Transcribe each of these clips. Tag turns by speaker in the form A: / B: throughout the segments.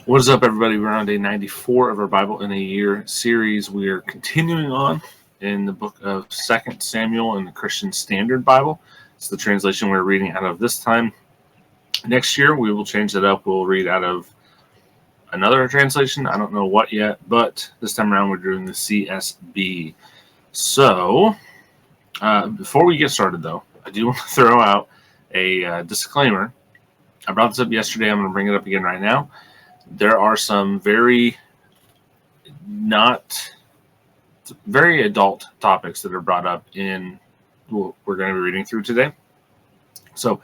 A: What is up, everybody? We're on day 94 of our Bible in a Year series. We are continuing on in the book of 2 Samuel in the Christian Standard Bible. It's the translation we're reading out of this time. Next year, we will change that up. We'll read out of another translation. I don't know what yet, but this time around, we're doing the CSB. So, before we get started, though, I do want to throw out a disclaimer. I brought this up yesterday. I'm going to bring it up again right now. There are some very adult topics that are brought up in what we're going to be reading through today. So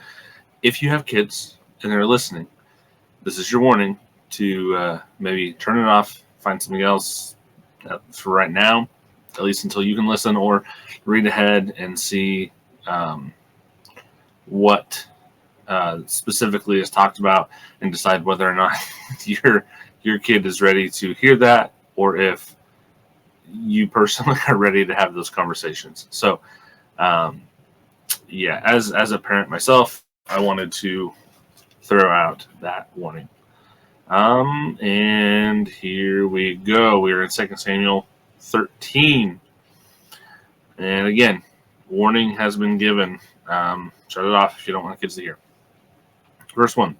A: if you have kids and they're listening, this is your warning to maybe turn it off, find something else for right now, at least until you can listen, or read ahead and see what specifically is talked about and decide whether or not your kid is ready to hear that, or if you personally are ready to have those conversations. So as a parent myself, I wanted to throw out that warning. And here we go. We're in 2 Samuel 13. And again, warning has been given. Shut it off if you don't want kids to hear. Verse 1.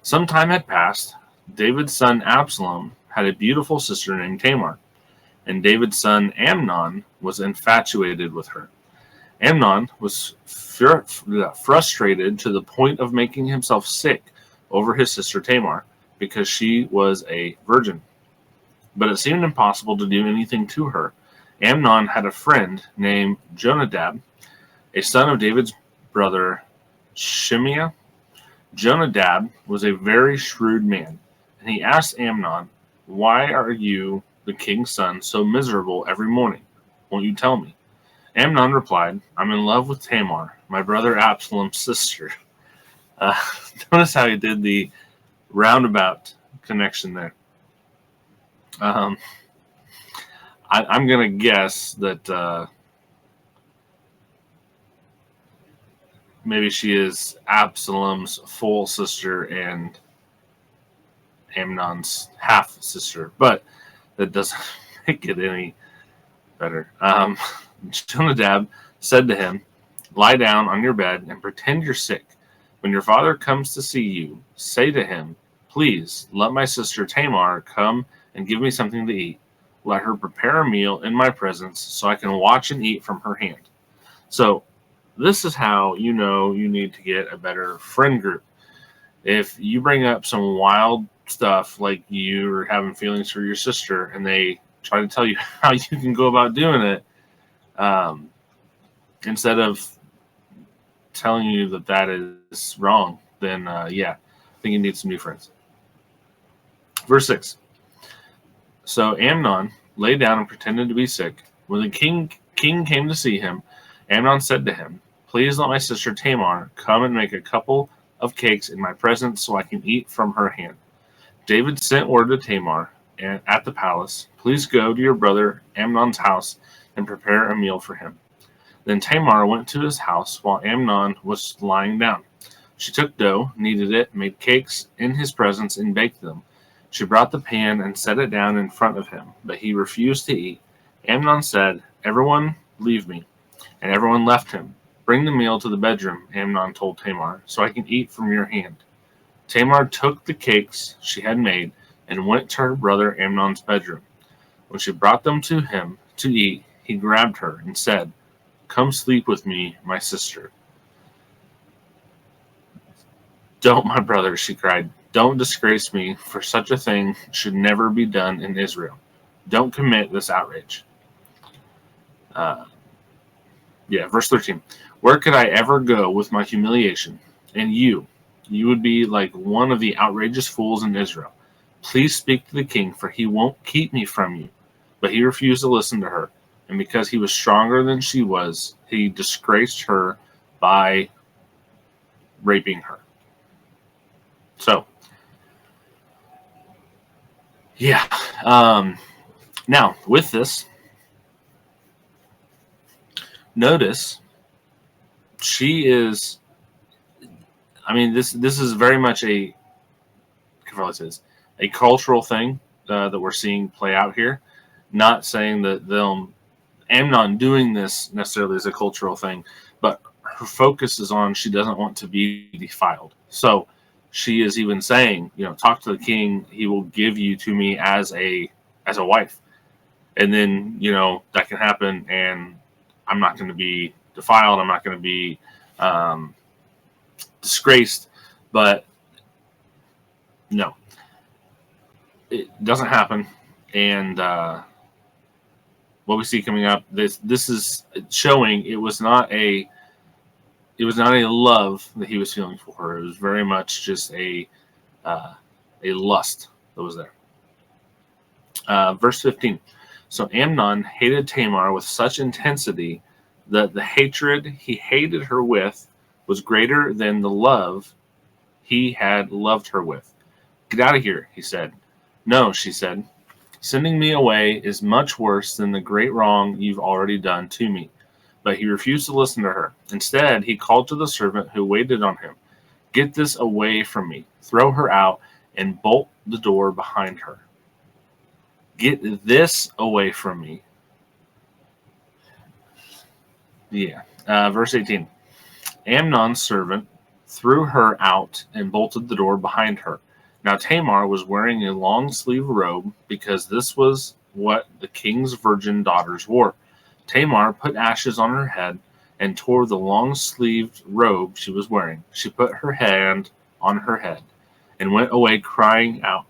A: Some time had passed. David's son Absalom had a beautiful sister named Tamar, and David's son Amnon was infatuated with her. Amnon was frustrated to the point of making himself sick over his sister Tamar because she was a virgin. But it seemed impossible to do anything to her. Amnon had a friend named Jonadab, a son of David's brother Shimeah. Jonadab was a very shrewd man, and he asked Amnon, "Why are you, the king's son, so miserable every morning? Won't you tell me?" Amnon replied, "I'm in love with Tamar, my brother Absalom's sister." Notice how he did the roundabout connection there. I'm going to guess that maybe she is Absalom's full sister and Amnon's half sister, but that doesn't make it any better. Jonadab said to him, "Lie down on your bed and pretend you're sick. When your father comes to see you, say to him, 'Please let my sister Tamar come and give me something to eat. Let her prepare a meal in my presence so I can watch and eat from her hand.'" So this is how you know you need to get a better friend group. If you bring up some wild stuff like you're having feelings for your sister and they try to tell you how you can go about doing it, instead of telling you that is wrong, then I think you need some new friends. Verse 6. So Amnon lay down and pretended to be sick. When the king came to see him, Amnon said to him, "Please let my sister Tamar come and make a couple of cakes in my presence so I can eat from her hand." David sent word to Tamar at the palace, "Please go to your brother Amnon's house and prepare a meal for him." Then Tamar went to his house while Amnon was lying down. She took dough, kneaded it, made cakes in his presence, and baked them. She brought the pan and set it down in front of him, but he refused to eat. Amnon said, "Everyone, leave me." And everyone left him. "Bring the meal to the bedroom," Amnon told Tamar, "so I can eat from your hand." Tamar took the cakes she had made and went to her brother Amnon's bedroom. When she brought them to him to eat, he grabbed her and said, "Come sleep with me, my sister." "Don't, my brother," she cried. "Don't disgrace me, for such a thing should never be done in Israel. Don't commit this outrage." Verse 13. "Where could I ever go with my humiliation? And you would be like one of the outrageous fools in Israel. Please speak to the king, for he won't keep me from you." But he refused to listen to her, and because he was stronger than she was, he disgraced her by raping her. So, now with this, notice she is. I mean, this is very much a. Careful, it says a cultural thing that we're seeing play out here. Not saying that Amnon doing this necessarily is a cultural thing, but her focus is on she doesn't want to be defiled. So she is even saying, talk to the king. He will give you to me as a wife, and then that can happen, and I'm not going to be defiled. I'm not going to be disgraced. But no, it doesn't happen. And what we see coming up, this is showing it was not a love that he was feeling for her. It was very much just a lust that was there. Verse 15. So Amnon hated Tamar with such intensity that the hatred he hated her with was greater than the love he had loved her with. Get out of here, he said. No, she said. Sending me away is much worse than the great wrong you've already done to me. But he refused to listen to her. Instead, he called to the servant who waited on him. Get this away from me. Throw her out and bolt the door behind her. Get this away from me. Yeah. Verse 18. Amnon's servant threw her out and bolted the door behind her. Now Tamar was wearing a long-sleeved robe because this was what the king's virgin daughters wore. Tamar put ashes on her head and tore the long-sleeved robe she was wearing. She put her hand on her head and went away crying out.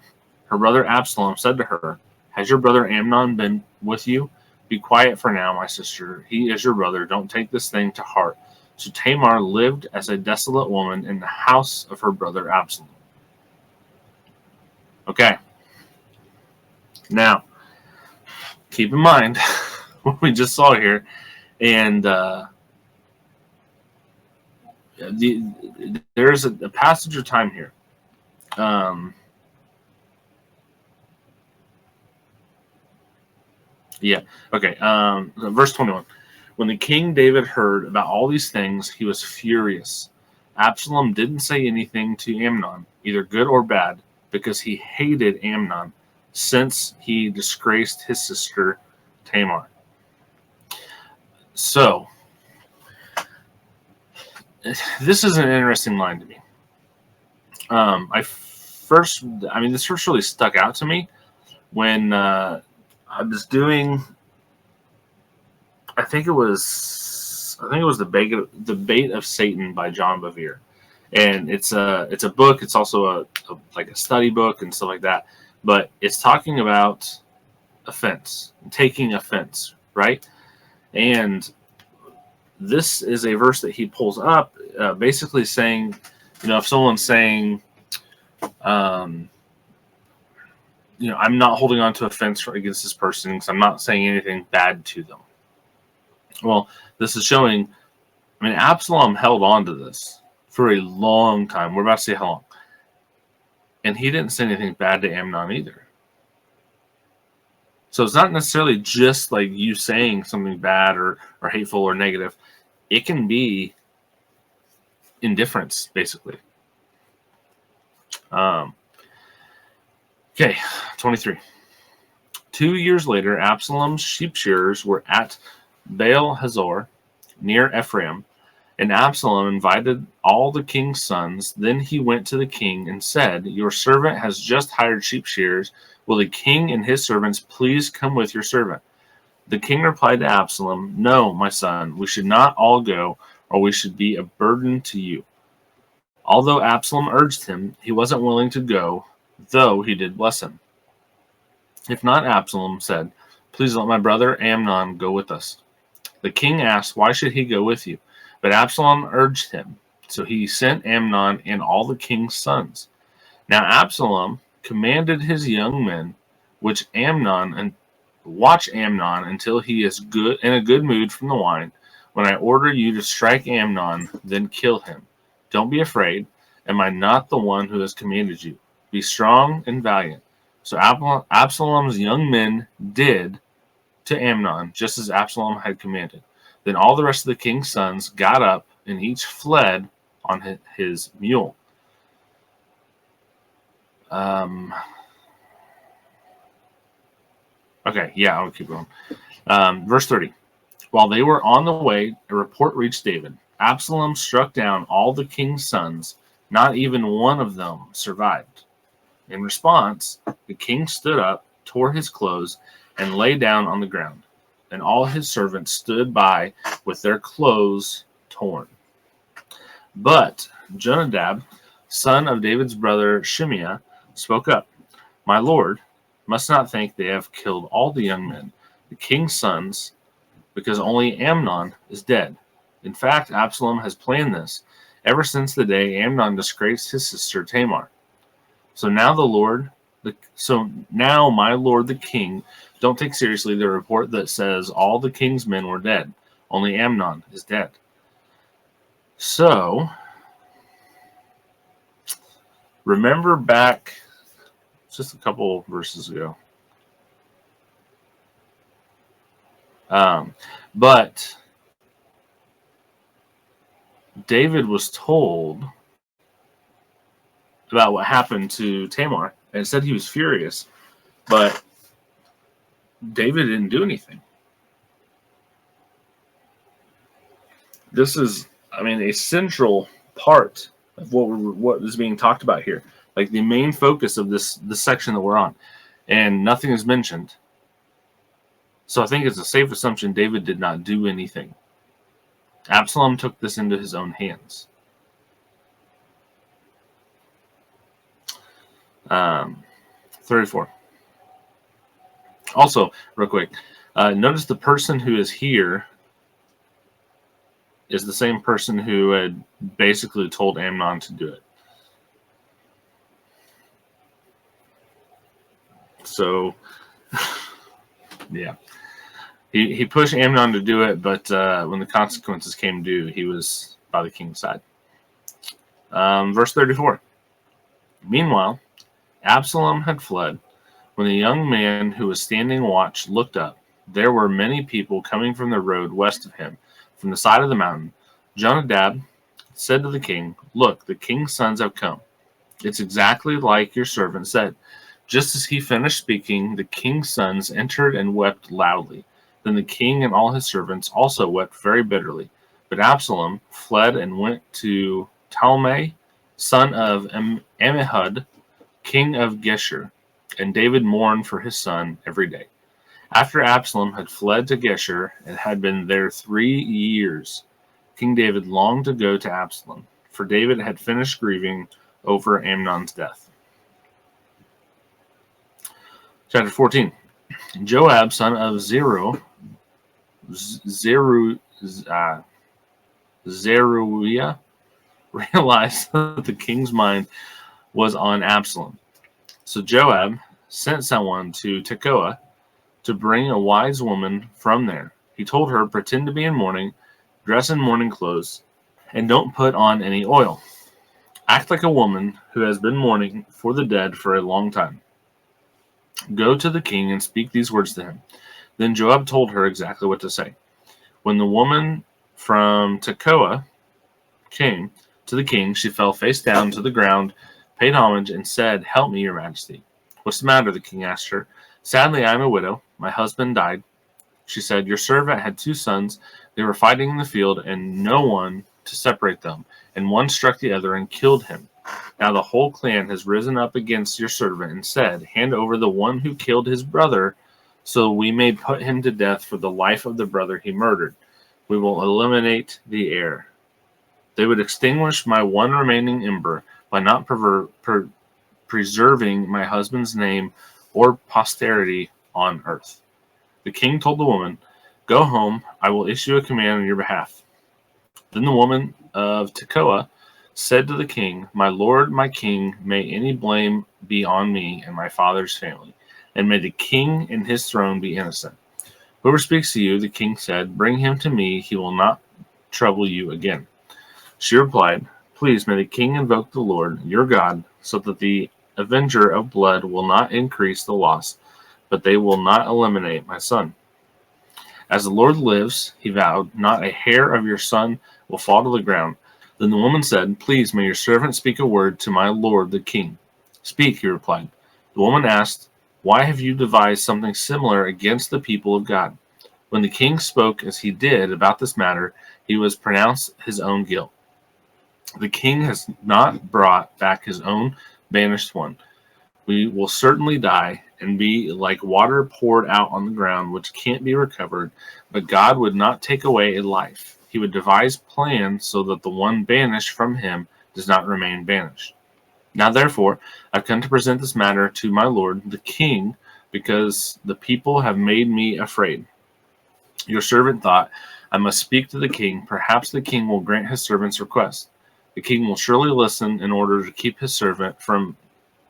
A: Her brother Absalom said to her, Has your brother Amnon been with you? Be quiet for now, my sister. He is your brother. Don't take this thing to heart. So Tamar lived as a desolate woman in the house of her brother Absalom. Okay. Now, keep in mind what we just saw here. And there's a passage of time here. Okay. Verse 21. When the king David heard about all these things, he was furious. Absalom didn't say anything to Amnon, either good or bad, because he hated Amnon since he disgraced his sister Tamar. So, this is an interesting line to me. This first really stuck out to me when I was doing. I think it was the Bait of Satan by John Bevere, and it's a book. It's also a study book and stuff like that. But it's talking about offense, taking offense, right? And this is a verse that he pulls up, basically saying, if someone's saying, I'm not holding on to offense against this person because I'm not saying anything bad to them. Well, this is showing, Absalom held on to this for a long time. We're about to see how long. And he didn't say anything bad to Amnon either. So it's not necessarily just like you saying something bad or hateful or negative. It can be indifference, basically. Okay, 23. 2 years later, Absalom's sheep shearers were at Baal Hazor, near Ephraim, and Absalom invited all the king's sons. Then he went to the king and said, Your servant has just hired sheep shearers. Will the king and his servants please come with your servant? The king replied to Absalom, No, my son, we should not all go, or we should be a burden to you. Although Absalom urged him, he wasn't willing to go, though he did bless him. If not, Absalom said, Please let my brother Amnon go with us. The king asked, Why should he go with you? But Absalom urged him. So he sent Amnon and all the king's sons. Now Absalom commanded his young men, watch Amnon until he is good in a good mood from the wine. When I order you to strike Amnon, then kill him. Don't be afraid. Am I not the one who has commanded you? Be strong and valiant. So Absalom's young men did to Amnon, just as Absalom had commanded. Then all the rest of the king's sons got up, and each fled on his mule. Okay, yeah, I'll keep going. Verse 30. While they were on the way, a report reached David. Absalom struck down all the king's sons. Not even one of them survived. In response, the king stood up, tore his clothes, and lay down on the ground. And all his servants stood by with their clothes torn. But Jonadab, son of David's brother Shimea, spoke up. My lord must not think they have killed all the young men, the king's sons, because only Amnon is dead. In fact, Absalom has planned this ever since the day Amnon disgraced his sister Tamar. So now my lord the king, don't take seriously the report that says all the king's men were dead. Only Amnon is dead. So remember back just a couple verses ago. But David was told about what happened to Tamar and said he was furious, but David didn't do anything. This is, a central part of what is being talked about here. Like the main focus of this section that we're on, and nothing is mentioned. So I think it's a safe assumption David did not do anything. Absalom took this into his own hands. 34. Also, real quick, notice the person who is here is the same person who had basically told Amnon to do it. So, yeah. He pushed Amnon to do it, but when the consequences came due, he was by the king's side. Verse 34. Meanwhile, Absalom had fled. When the young man who was standing watch looked up, there were many people coming from the road west of him, from the side of the mountain. Jonadab said to the king, "Look, the king's sons have come. It's exactly like your servant said." Just as he finished speaking, the king's sons entered and wept loudly. Then the king and all his servants also wept very bitterly. But Absalom fled and went to Talmai, son of Ammihud, king of Geshur, and David mourned for his son every day. After Absalom had fled to Geshur and had been there 3 years, King David longed to go to Absalom, for David had finished grieving over Amnon's death. Chapter 14. Joab, son of Zeruiah, realized that the king's mind was on Absalom. So Joab sent someone to Tekoa to bring a wise woman from there. He told her, "Pretend to be in mourning, dress in mourning clothes, and don't put on any oil. Act like a woman who has been mourning for the dead for a long time. Go to the king and speak these words to him." Then Joab told her exactly what to say. When the woman from Tekoa came to the king, she fell face down to the ground, paid homage, and said, "Help me, your majesty." "What's the matter?" the king asked her. "Sadly, I am a widow. My husband died." She said, "Your servant had 2 sons. They were fighting in the field, and no one to separate them. And one struck the other and killed him. Now the whole clan has risen up against your servant and said, 'Hand over the one who killed his brother, so we may put him to death for the life of the brother he murdered. We will eliminate the heir.' They would extinguish my one remaining ember by not preserving my husband's name or posterity on earth." The king told the woman, "Go home. I will issue a command on your behalf." Then the woman of Tekoa said to the king, "My lord, my king, may any blame be on me and my father's family, and may the king and his throne be innocent. Whoever speaks to you," the king said, "bring him to me. He will not trouble you again." She replied, "Please, may the king invoke the Lord, your God, so that the avenger of blood will not increase the loss, but they will not eliminate my son. As the Lord lives," he vowed, "not a hair of your son will fall to the ground." Then the woman said, "Please, may your servant speak a word to my lord the king." "Speak," he replied. The woman asked, Why have you devised something similar against the people of God?" When the king spoke as he did about this matter, he was pronounced his own guilt. The king has not brought back his own banished one. We will certainly die and be like water poured out on the ground, which can't be recovered. But God would not take away a life. He would devise plans so that the one banished from him does not remain banished. Now, therefore, I've come to present this matter to my lord, the king, because the people have made me afraid. Your servant thought, I must speak to the king. Perhaps the king will grant his servant's request. The king will surely listen in order to keep his servant from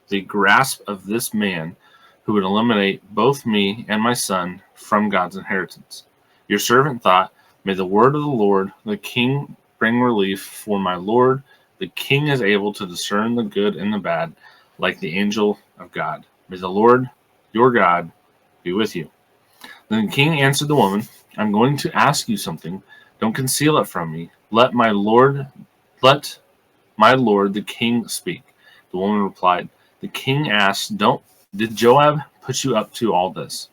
A: the grasp of this man who would eliminate both me and my son from God's inheritance. Your servant thought, may the word of the Lord, the king, bring relief for my lord. The king is able to discern the good and the bad, like the angel of God. May the Lord, your God, be with you. Then the king answered the woman, I'm going to ask you something. Don't conceal it from me. Let my lord the king speak. The woman replied, the king asked, did Joab put you up to all this?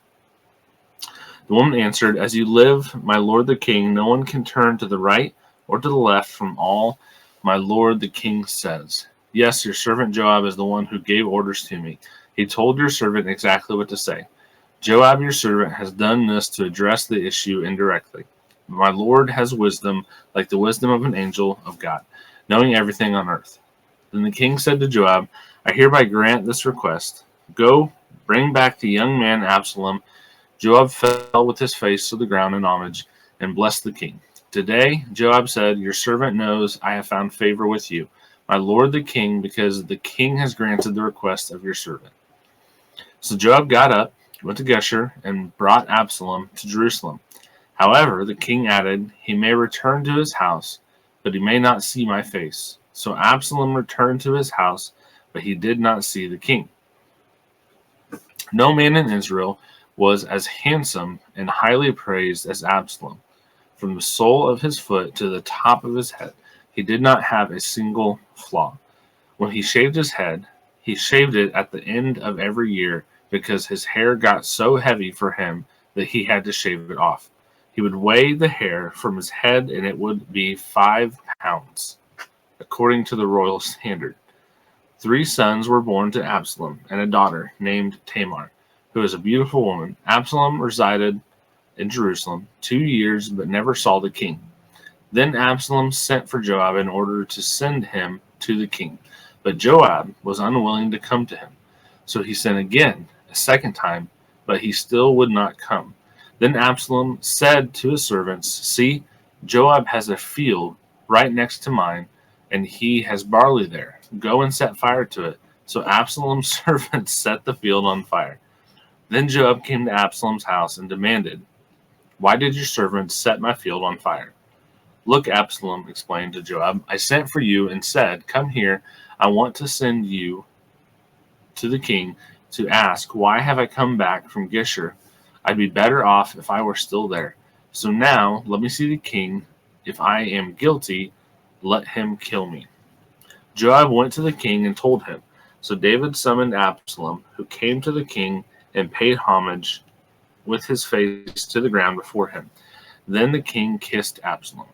A: The woman answered, as you live, my lord the king, no one can turn to the right or to the left from all my lord the king says. Yes, your servant Joab is the one who gave orders to me. He told your servant exactly what to say. Joab, your servant, has done this to address the issue indirectly. My Lord has wisdom, like the wisdom of an angel of God, knowing everything on earth. Then the king said to Joab, I hereby grant this request. Go, bring back the young man Absalom. Joab fell with his face to the ground in homage and blessed the king. Today, Joab said, your servant knows I have found favor with you, my Lord the king, because the king has granted the request of your servant. So Joab got up, went to Geshur, and brought Absalom to Jerusalem. However, the king added, he may return to his house, but he may not see my face. So Absalom returned to his house, but he did not see the king. No man in Israel was as handsome and highly praised as Absalom. From the sole of his foot to the top of his head, he did not have a single flaw. When he shaved his head, he shaved it at the end of every year, because his hair got so heavy for him that he had to shave it off. He would weigh the hair from his head, and it would be 5 pounds, according to the royal standard. 3 sons were born to Absalom, and a daughter named Tamar, who was a beautiful woman. Absalom resided in Jerusalem 2 years, but never saw the king. Then Absalom sent for Joab in order to send him to the king, but Joab was unwilling to come to him. So he sent again, a second time, but he still would not come. Then Absalom said to his servants, see, Joab has a field right next to mine, and he has barley there. Go and set fire to it. So Absalom's servants set the field on fire. Then Joab came to Absalom's house and demanded, why did your servants set my field on fire? Look, Absalom explained to Joab, I sent for you and said, come here, I want to send you to the king to ask, why have I come back from Geshur? I'd be better off if I were still there. So now let me see the king. If I am guilty, let him kill me. Joab went to the king and told him. So David summoned Absalom, who came to the king and paid homage with his face to the ground before him. Then the king kissed Absalom.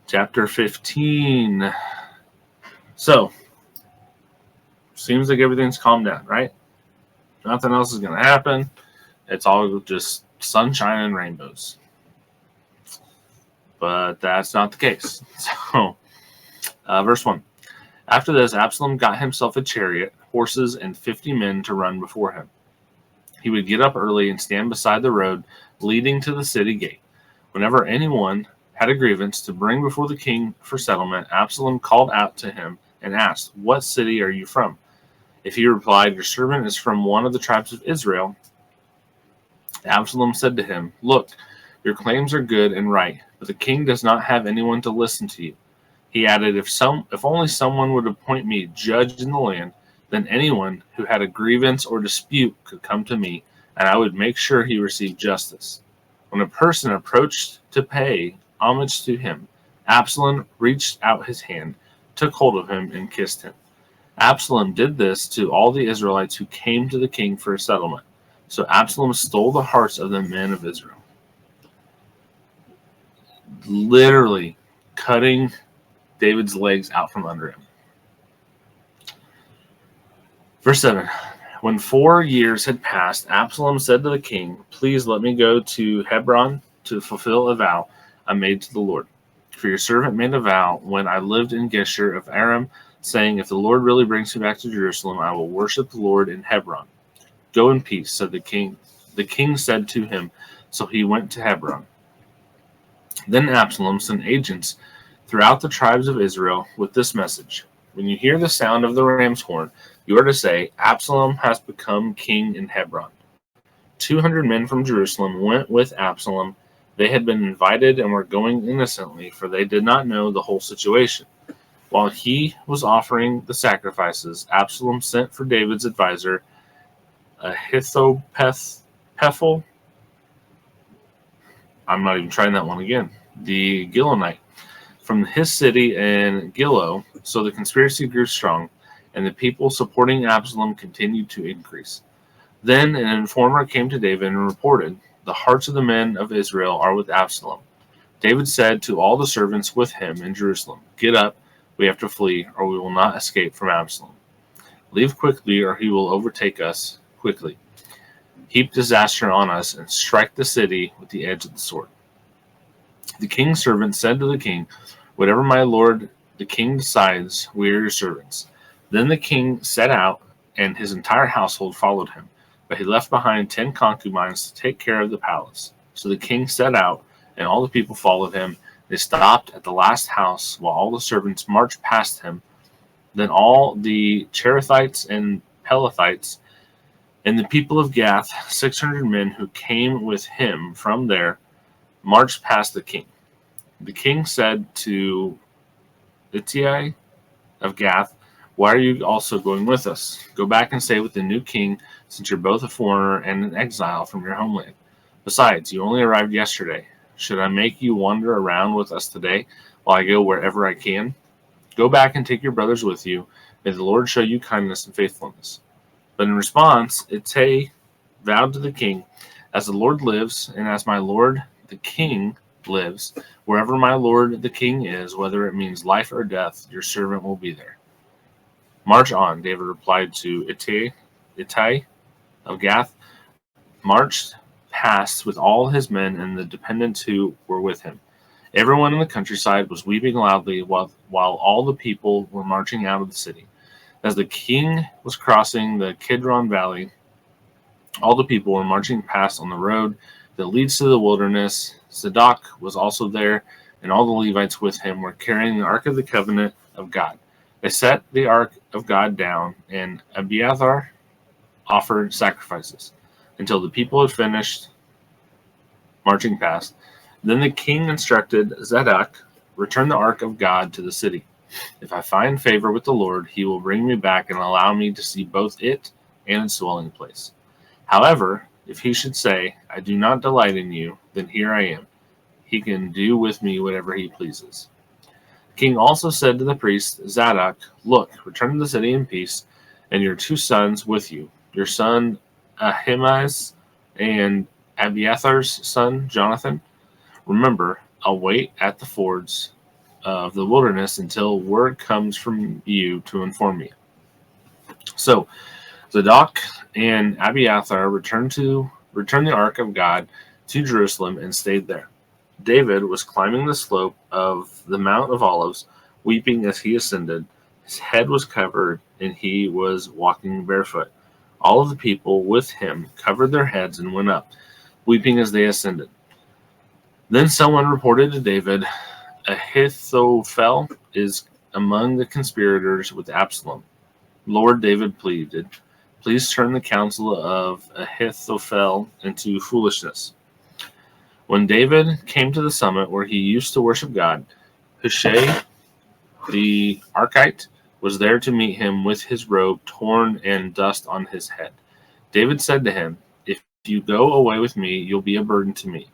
A: Chapter 15. So, seems like everything's calmed down, right? Nothing else is going to happen. It's all just sunshine and rainbows. But that's not the case. So, verse 1. After this, Absalom got himself a chariot, horses, and 50 men to run before him. He would get up early and stand beside the road leading to the city gate. Whenever anyone had a grievance to bring before the king for settlement, Absalom called out to him and asked, what city are you from? If he replied, your servant is from one of the tribes of Israel, Absalom said to him, look, your claims are good and right, but the king does not have anyone to listen to you. He added, if only someone would appoint me judge in the land, then anyone who had a grievance or dispute could come to me, and I would make sure he received justice. When a person approached to pay homage to him, Absalom reached out his hand, took hold of him, and kissed him. Absalom did this to all the Israelites who came to the king for a settlement. So Absalom stole the hearts of the men of Israel. Literally cutting David's legs out from under him. Verse 7. When 4 years had passed, Absalom said to the king, "Please let me go to Hebron to fulfill a vow I made to the Lord. For your servant made a vow when I lived in Geshur of Aram, saying, if the Lord really brings me back to Jerusalem, I will worship the Lord in Hebron." "Go in peace," said the king. The king said to him, so he went to Hebron. Then Absalom sent agents throughout the tribes of Israel with this message: "When you hear the sound of the ram's horn, you are to say, Absalom has become king in Hebron." 200 men from Jerusalem went with Absalom. They had been invited and were going innocently, for they did not know the whole situation. While he was offering the sacrifices, Absalom sent for David's advisor, Ahithophel. I'm not even trying that one again. The Gilonite from his city in Gilo. So the conspiracy grew strong, and the people supporting Absalom continued to increase. Then an informer came to David and reported, "The hearts of the men of Israel are with Absalom." David said to all the servants with him in Jerusalem, "Get up, we have to flee, or we will not escape from Absalom. Leave quickly, or he will overtake us quickly, heap disaster on us, and strike the city with the edge of the sword." The king's servant said to the king, "Whatever my lord the king decides, we are your servants." Then the king set out, and his entire household followed him. But he left behind 10 concubines to take care of the palace. So the king set out, and all the people followed him. They stopped at the last house, while all the servants marched past him. Then all the Cherethites and Pelethites and the people of Gath, 600 men who came with him from there, marched past the king. The king said to Ittai of Gath, "Why are you also going with us? Go back and stay with the new king, since you're both a foreigner and an exile from your homeland. Besides, you only arrived yesterday. Should I make you wander around with us today while I go wherever I can? Go back and take your brothers with you. May the Lord show you kindness and faithfulness." But in response, Ittai vowed to the king, "As the Lord lives, and as my lord the king lives, wherever my lord the king is, whether it means life or death, your servant will be there." "March on," David replied to Ittai of Gath. Marched past with all his men and the dependents who were with him. Everyone in the countryside was weeping loudly while all the people were marching out of the city. As the king was crossing the Kidron Valley, all the people were marching past on the road that leads to the wilderness. Zadok was also there, and all the Levites with him were carrying the Ark of the Covenant of God. They set the Ark of God down, and Abiathar offered sacrifices until the people had finished marching past. Then the king instructed Zadok, "Return the Ark of God to the city. If I find favor with the Lord, he will bring me back and allow me to see both it and its dwelling place. However, if he should say, 'I do not delight in you,' then here I am. He can do with me whatever he pleases." The king also said to the priest Zadok, "Look, return to the city in peace, and your 2 sons with you, your son Ahimaaz and Abiathar's son Jonathan. Remember, I'll wait at the fords of the wilderness until word comes from you to inform me." So Zadok and Abiathar returned the Ark of God to Jerusalem and stayed there. David was climbing the slope of the Mount of Olives, weeping as he ascended. His head was covered, and he was walking barefoot. All of the people with him covered their heads and went up, weeping as they ascended. Then someone reported to David, "Ahithophel is among the conspirators with Absalom." "Lord," David pleaded, "please turn the counsel of Ahithophel into foolishness." When David came to the summit where he used to worship God, Hushai the Archite was there to meet him with his robe torn and dust on his head. David said to him, "If you go away with me, you'll be a burden to me.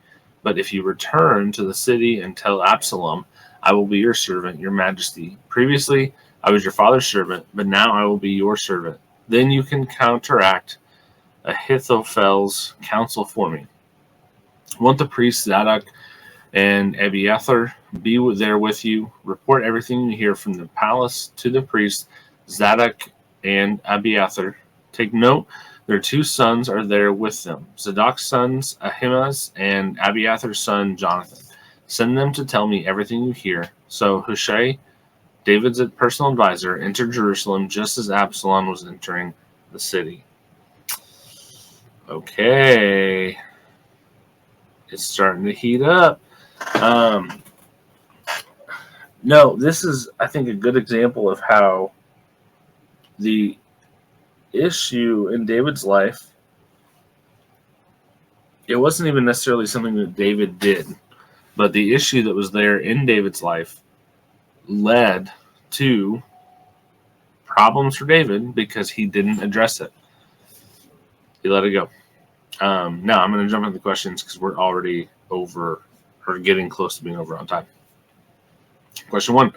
A: But if you return to the city and tell Absalom, I will be your servant, your majesty." Previously, I was your father's servant, but now I will be your servant. Then you can counteract Ahithophel's counsel for me. Want the priests Zadok and Abiathar be there with you. Report everything you hear from the palace to the priests Zadok and Abiathar. Take note, their 2 sons are there with them, Zadok's sons Ahimaaz and Abiathar's son Jonathan. Send them to tell me everything you hear. So Hushai, David's personal advisor, entered Jerusalem just as Absalom was entering the city. Okay. It's starting to heat up. No, this is, I think, a good example of how the issue in David's life, it wasn't even necessarily something that David did, but the issue that was there in David's life led to problems for David because he didn't address it. He let it go. Now I'm going to jump into the questions because we're already over, or getting close to being over on time. Question 1.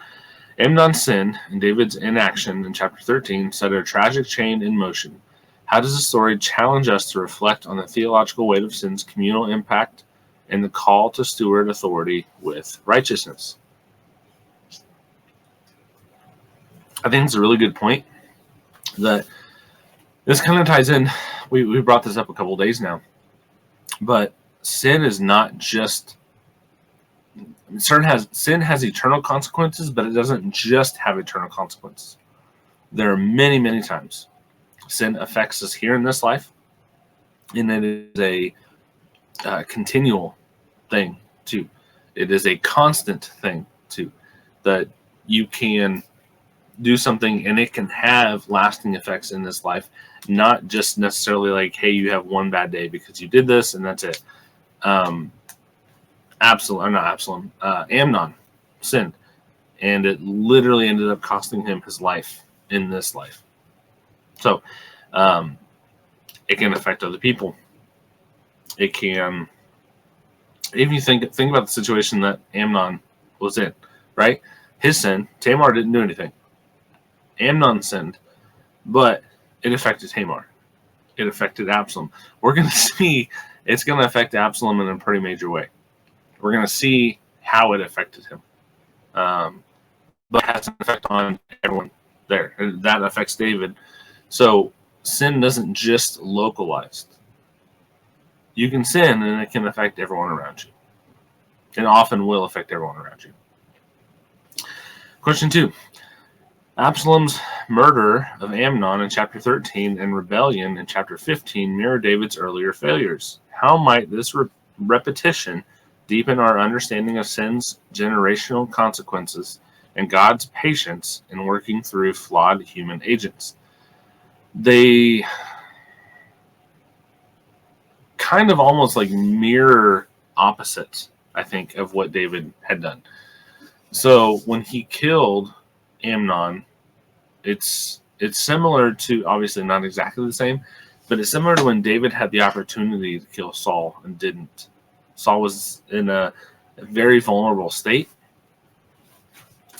A: Amnon's sin and David's inaction in chapter 13 set a tragic chain in motion. How does the story challenge us to reflect on the theological weight of sin's communal impact and the call to steward authority with righteousness? I think it's a really good point. That this kind of ties in. We brought this up a couple of days now, but sin is not just sin has eternal consequences, but it doesn't just have eternal consequences. There are many, many times sin affects us here in this life, and it is a continual thing too. It is a constant thing too, that you can do something and it can have lasting effects in this life, not just necessarily like, hey, you have one bad day because you did this and that's it. Amnon sinned, and it literally ended up costing him his life in this life. So it can affect other people. It can, if you think about the situation that Amnon was in, right? His sin, Tamar didn't do anything. Amnon sinned, but it affected Tamar. It affected Absalom. We're going to see it's going to affect Absalom in a pretty major way. We're going to see how it affected him. But it has an effect on everyone there. And that affects David. So sin doesn't just localize. You can sin and it can affect everyone around you. It often will affect everyone around you. Question 2. Absalom's murder of Amnon in chapter 13 and rebellion in chapter 15 mirror David's earlier failures. How might this repetition deepen our understanding of sin's generational consequences and God's patience in working through flawed human agents? They kind of almost like mirror opposites, I think, of what David had done. So when he killed Amnon, it's similar to, obviously not exactly the same, but it's similar to when David had the opportunity to kill Saul and didn't. Saul was in a very vulnerable state.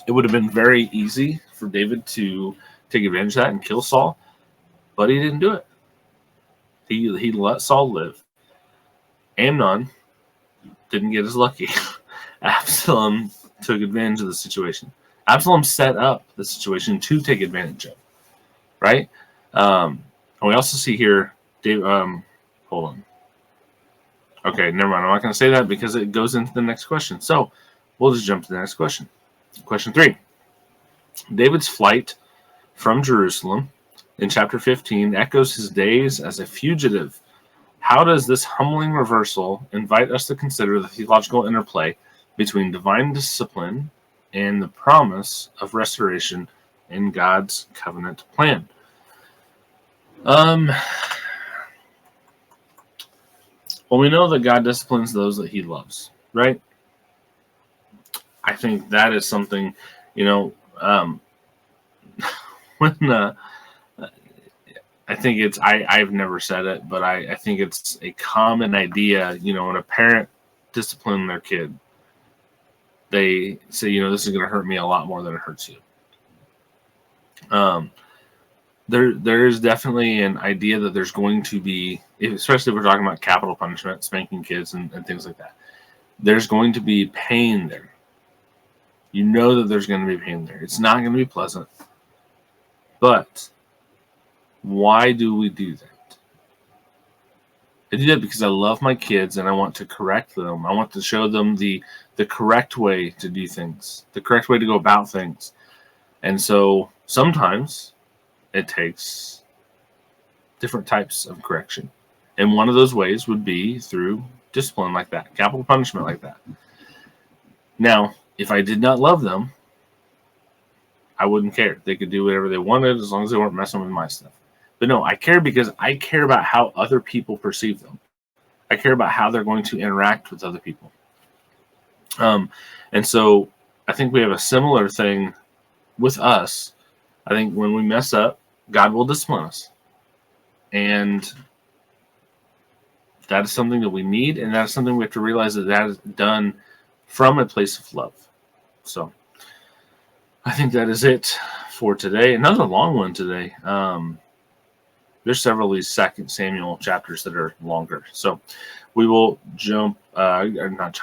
A: It would have been very easy for David to take advantage of that and kill Saul, but he didn't do it. He let Saul live. Amnon didn't get as lucky. Absalom took advantage of the situation. Absalom set up the situation to take advantage of, right? And we also see here, hold on. Okay, never mind. I'm not going to say that because it goes into the next question. So we'll just jump to the next question. Question 3. David's flight from Jerusalem in chapter 15 echoes his days as a fugitive. How does this humbling reversal invite us to consider the theological interplay between divine discipline and the promise of restoration in God's covenant plan? Well, we know that God disciplines those that he loves, right? I think that is something, when I think it's, I've never said it, but I think it's a common idea, when a parent disciplines their kid, they say, this is going to hurt me a lot more than it hurts you. Um, there is definitely an idea that there's going to be, especially if we're talking about capital punishment, spanking kids and things like that, there's going to be pain there. You know that there's going to be pain there. It's not going to be pleasant. But why do we do that? I do that because I love my kids and I want to correct them. I want to show them the correct way to do things, the correct way to go about things. And so sometimes it takes different types of correction. And one of those ways would be through discipline like that, capital punishment like that. Now, if I did not love them, I wouldn't care. They could do whatever they wanted as long as they weren't messing with my stuff. But no, I care because I care about how other people perceive them. I care about how they're going to interact with other people. And so I think we have a similar thing with us. I think when we mess up, God will discipline us. And that is something that we need, and that is something we have to realize that is done from a place of love. So I think that is it for today. Another long one today. There's several of these 2 Samuel chapters that are longer. So we will not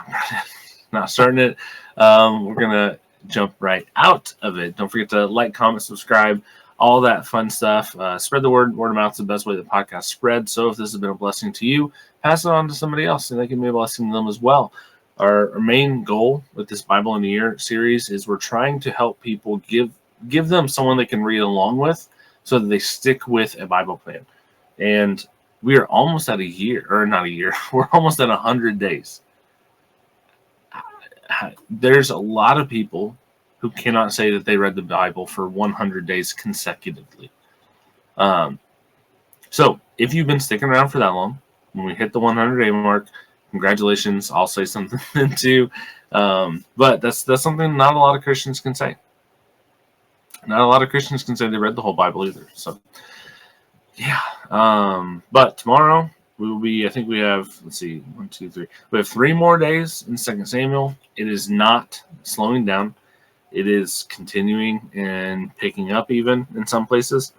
A: starting it. We're going to jump right out of it. Don't forget to like, comment, subscribe, all that fun stuff. Spread the word. Word of mouth is the best way the podcast spread. So if this has been a blessing to you, pass it on to somebody else and they can be a blessing to them as well. Our main goal with this Bible in a Year series is we're trying to help people give them someone they can read along with so that they stick with a Bible plan. And we are almost at a year, or not a year, we're almost at 100 days. There's a lot of people who cannot say that they read the Bible for 100 days consecutively. So if you've been sticking around for that long, when we hit the 100-day mark, congratulations. I'll say something too. But that's something not a lot of Christians can say. Not a lot of Christians can say they read the whole Bible either. So, yeah. But tomorrow we will be, I think we have, let's see, 1, 2, 3. We have 3 more days in 2 Samuel. It is not slowing down. It is continuing and picking up even in some places.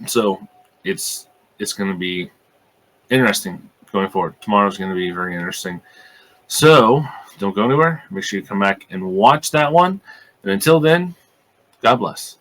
A: So it's going to be interesting going forward. Tomorrow's going to be very interesting. So don't go anywhere. Make sure you come back and watch that one. And until then, God bless.